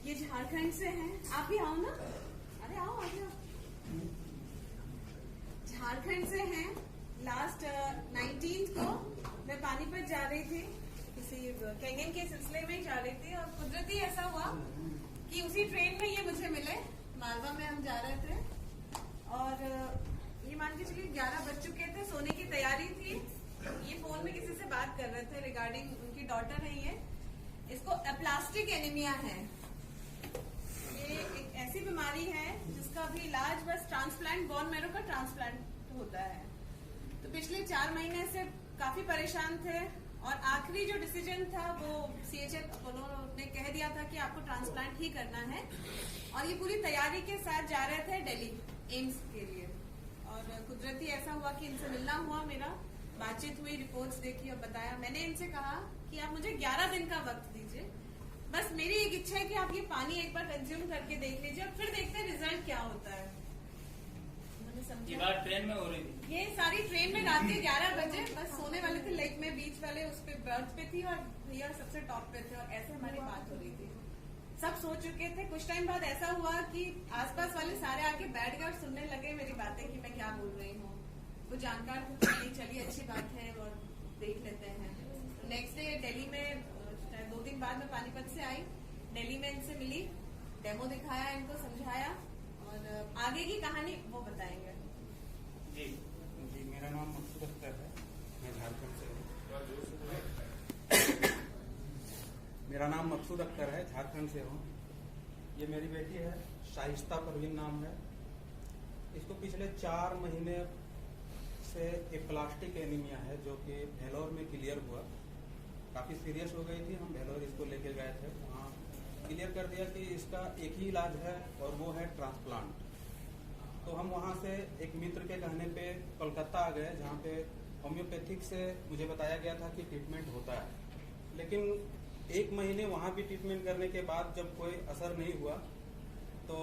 ये झारखंड से हैं। आप भी आओ ना, अरे आओ आ जाओ। झारखंड से हैं। लास्ट 19 को मैं पानीपत जा रही थी, किसी कैंगन के सिलसिले में जा रही थी और कुदरती ऐसा हुआ कि उसी ट्रेन में ये मुझे मिले। मालवा में हम जा रहे थे और ये मान के चलिए 11 बज चुके थे, सोने की तैयारी थी। ये फोन में किसी से बात कर रहे थे रिगार्डिंग उनकी डॉटर है ये, इसको एप्लास्टिक एनीमिया है। ये एक ऐसी बीमारी है जिसका भी इलाज बस ट्रांसप्लांट, बोन मैरो का ट्रांसप्लांट होता है। तो पिछले 4 महीने से काफी परेशान थे और आखिरी जो डिसीजन था वो CHF अपोलो ने कह दिया था कि आपको ट्रांसप्लांट ही करना है और ये पूरी तैयारी के साथ जा रहे थे दिल्ली एम्स के लिए। और कुदरती ऐसा हुआ कि इनसे मिलना हुआ, मेरा बातचीत हुई, रिपोर्ट्स देखी और बताया। मैंने इनसे कहा कि आप मुझे 11 दिन का वक्त दीजिए, बस मेरी एक इच्छा है कि आप ये पानी एक बार कंज्यूम करके देख लीजिए और फिर देखते हैं रिजल्ट क्या होता है। ये बात ट्रेन में हो रही थी, ये सारी ट्रेन में रात के 11 बजे बस सोने वाले थे, लेक में बीच वाले उस पे बर्थ पे थी और भैया सबसे टॉप पे थे और ऐसे हमारी बात हो रही थी। सब सो चुके थे। कुछ टाइम बाद ऐसा हुआ कि आसपास वाले सारे आके बैठ गए और सुनने लगे मेरी बातें कि मैं क्या बोल रही हूँ। वो जानकार थे, चलिए अच्छी बात है और देख लेते हैं। नेक्स्ट डे दिल्ली में 2 दिन बाद मैं पानीपत से आई, दिल्ली में इनसे मिली, डेमो दिखाया, इनको समझाया और आगे की कहानी वो बताएंगे। जी जी, मेरा नाम मकसूद अख्तर है, मैं झारखंड से हूँ। मेरा नाम मकसूद अख्तर है, झारखंड से हूँ। ये मेरी बेटी है, शाइस्ता परवीन नाम है। इसको पिछले 4 महीने से एप्लास्टिक एनीमिया है जो कि भेलोर में क्लियर हुआ। काफी सीरियस हो गई थी, हम भेलोर इसको लेके गए थे, वहाँ क्लियर कर दिया कि इसका एक ही इलाज है और वो है ट्रांसप्लांट। तो हम वहाँ से एक मित्र के कहने पे कोलकाता आ गए, जहाँ पे होम्योपैथिक से मुझे बताया गया था कि ट्रीटमेंट होता है। लेकिन 1 महीने वहाँ भी ट्रीटमेंट करने के बाद जब कोई असर नहीं हुआ तो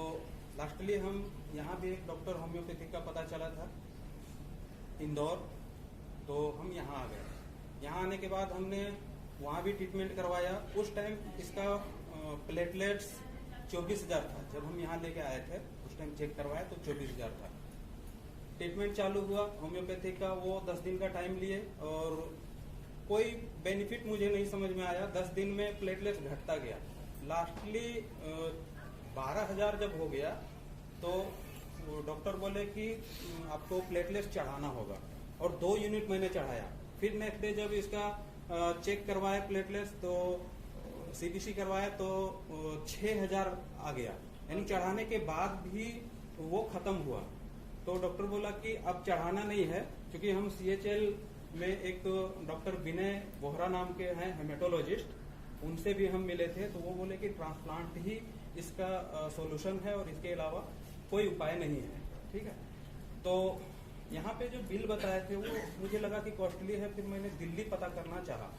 लास्टली हम यहाँ भी एक डॉक्टर होम्योपैथिक का पता चला था इंदौर, तो हम यहाँ आ गए। यहाँ आने के बाद हमने वहाँ भी ट्रीटमेंट करवाया। उस टाइम इसका प्लेटलेट्स 24,000 था। जब हम यहाँ लेके आए थे उस टाइम चेक करवाया तो 24,000 था। ट्रीटमेंट चालू हुआ होम्योपैथिक का, वो 10 दिन का टाइम लिए और कोई बेनिफिट मुझे नहीं समझ में आया। 10 दिन में प्लेटलेट्स घटता गया। लास्टली 12,000 जब हो गया तो डॉक्टर बोले कि आपको प्लेटलेट्स चढ़ाना होगा और 2 यूनिट मैंने चढ़ाया। फिर नेक्स्ट डे जब इसका चेक करवाया प्लेटलेट्स तो CBC करवाया तो 6,000 आ गया, यानी चढ़ाने के बाद भी वो खत्म हुआ। तो डॉक्टर बोला कि अब चढ़ाना नहीं है, क्योंकि हम CHL में एक डॉक्टर विनय बोहरा नाम के हैं हेमेटोलॉजिस्ट, उनसे भी हम मिले थे। तो वो बोले कि ट्रांसप्लांट ही इसका सॉल्यूशन है और इसके अलावा कोई उपाय नहीं है। ठीक है, तो यहाँ पे जो बिल बताए थे वो मुझे लगा कि कॉस्टली है। फिर मैंने दिल्ली पता करना चाहा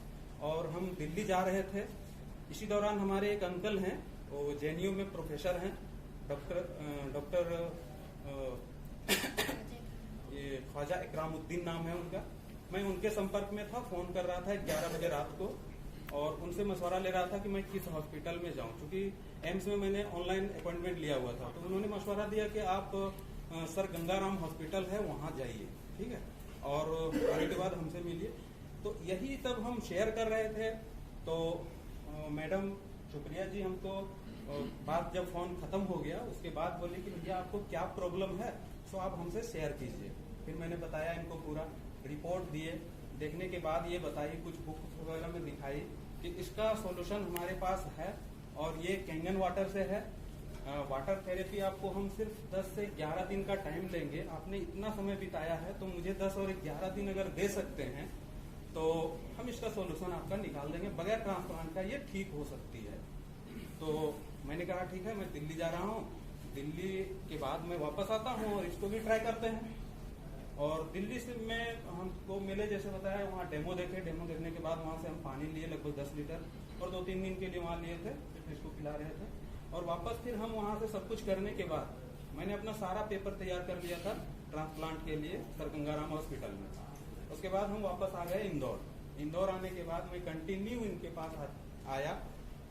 और हम दिल्ली जा रहे थे। इसी दौरान हमारे एक अंकल हैं, वो JNU में प्रोफेसर हैं, डॉक्टर ये ख्वाजा इकरामुद्दीन नाम है उनका। मैं उनके संपर्क में था, फोन कर रहा था 11 बजे रात को और उनसे मशवरा ले रहा था कि मैं किस हॉस्पिटल में जाऊं, क्योंकि एम्स में मैंने ऑनलाइन अपॉइंटमेंट लिया हुआ था। तो उन्होंने मशवरा दिया कि आप सर गंगाराम हॉस्पिटल है वहां जाइए, ठीक है, और आने के बाद हमसे मिलिए। तो यही तब हम शेयर कर रहे थे तो मैडम शुक्रिया जी हमको बात जब फोन खत्म हो गया उसके बाद बोले कि भैया आपको क्या प्रॉब्लम है, सो आप हमसे शेयर कीजिए। फिर मैंने बताया इनको, पूरा रिपोर्ट दिए। देखने के बाद ये बताई, कुछ बुक वगैरह में दिखाई कि इसका सॉल्यूशन हमारे पास है और ये कैंगन वाटर से है। वाटर थेरेपी आपको हम सिर्फ 10 से 11 दिन का टाइम लेंगे। आपने इतना समय बिताया है तो मुझे 10 और 11 दिन अगर दे सकते हैं तो हम इसका सॉल्यूशन आपका निकाल देंगे, बगैर ट्रांसप्लांट का ये ठीक हो सकती है। तो मैंने कहा ठीक है, मैं दिल्ली जा रहा हूँ, दिल्ली के बाद मैं वापस आता हूँ और इसको भी ट्राई करते हैं। और दिल्ली से मैं हमको मिले, जैसे बताया, वहाँ डेमो देखे। डेमो देखने के बाद वहाँ से हम पानी लिए लगभग 10 लीटर और 2-3 दिन के लिए वहाँ लिए थे, इसको पिला रहे थे। और वापस फिर हम वहाँ से सब कुछ करने के बाद मैंने अपना सारा पेपर तैयार कर लिया था ट्रांसप्लांट के लिए सर गंगाराम हॉस्पिटल में। उसके बाद हम वापस आ गए इंदौर। इंदौर आने के बाद मैं कंटिन्यू इनके पास आया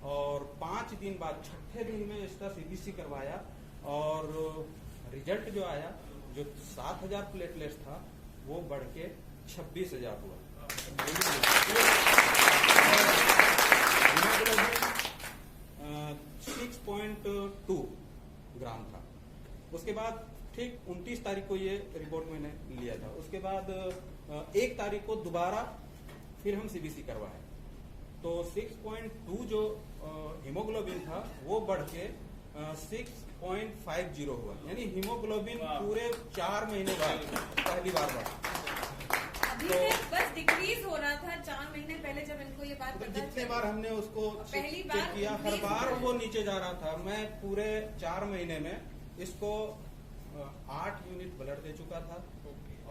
और 5 दिन बाद छठे दिन में इसका सीबीसी करवाया और रिजल्ट जो आया, जो 7000 प्लेटलेट्स था वो बढ़ के 26,000 हुआ। 6.2 ग्राम था। उसके बाद ठीक 29 तारीख को ये रिपोर्ट मैंने लिया था। उसके बाद 1 तारीख को दोबारा फिर हम सीबीसी करवाए तो 6.2 जो हीमोग्लोबिन था वो बढ़ के 6.50 हुआ, यानी हीमोग्लोबिन पूरे 4 महीने बाद पहली बार बढ़ा। अभी तक बस डिक्रीज हो रहा था 4 महीने पहले जब इनको ये बात तो पता जितने चली। बार हमने उसको पहली चेक बार किया, हर बार वो नीचे जा रहा था। मैं पूरे 4 महीने में इसको 8 यूनिट ब्लड दे चुका था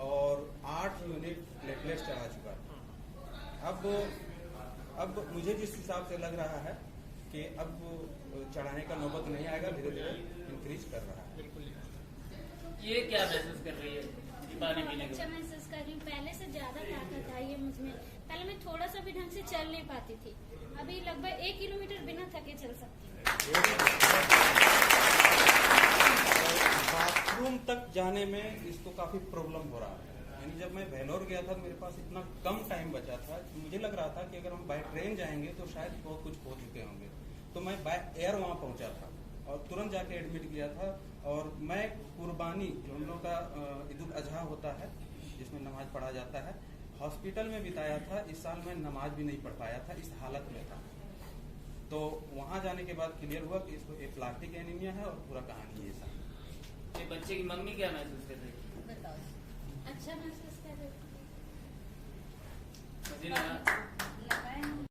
और 8 यूनिट प्लेटलेट्स चढ़ा चुका था। अब मुझे जिस हिसाब से लग रहा है कि अब चढ़ाने का नौबत नहीं आएगा, धीरे धीरे इंक्रीज कर रहा है। ये क्या महसूस कर रही है पानी पीने के अच्छा बाद? महसूस कर रही हूँ। पहले से ज्यादा ताकत आई है मुझमें। पहले मैं थोड़ा सा भी ढंग से चल नहीं पाती थी, अभी लगभग 1 किलोमीटर बिना थके चल सकती हूँ। बाथरूम तक जाने में इसको काफी प्रॉब्लम हो रहा है। यानी जब मैं वेलोर गया था तो मेरे पास इतना कम टाइम बचा था, मुझे लग रहा था कि अगर हम बाय ट्रेन जाएंगे तो शायद बहुत कुछ हो चुके होंगे। तो मैं बाय एयर वहां पहुंचा था और तुरंत जाके एडमिट किया था। और मैं कुर्बानी, जो हम लोग का ईद उल अजहा होता है जिसमें नमाज पढ़ा जाता है, हॉस्पिटल में बिताया था। इस साल मैं नमाज भी नहीं पढ़ पाया था, इस हालत में था। तो वहां जाने के बाद क्लियर हुआ कि इसको एप्लास्टिक एनीमिया है और पूरा कहानी ये सब। ये बच्चे की मम्मी क्या महसूस कर रही है? अच्छा महसूस कर रही हूँ। मुझे लगा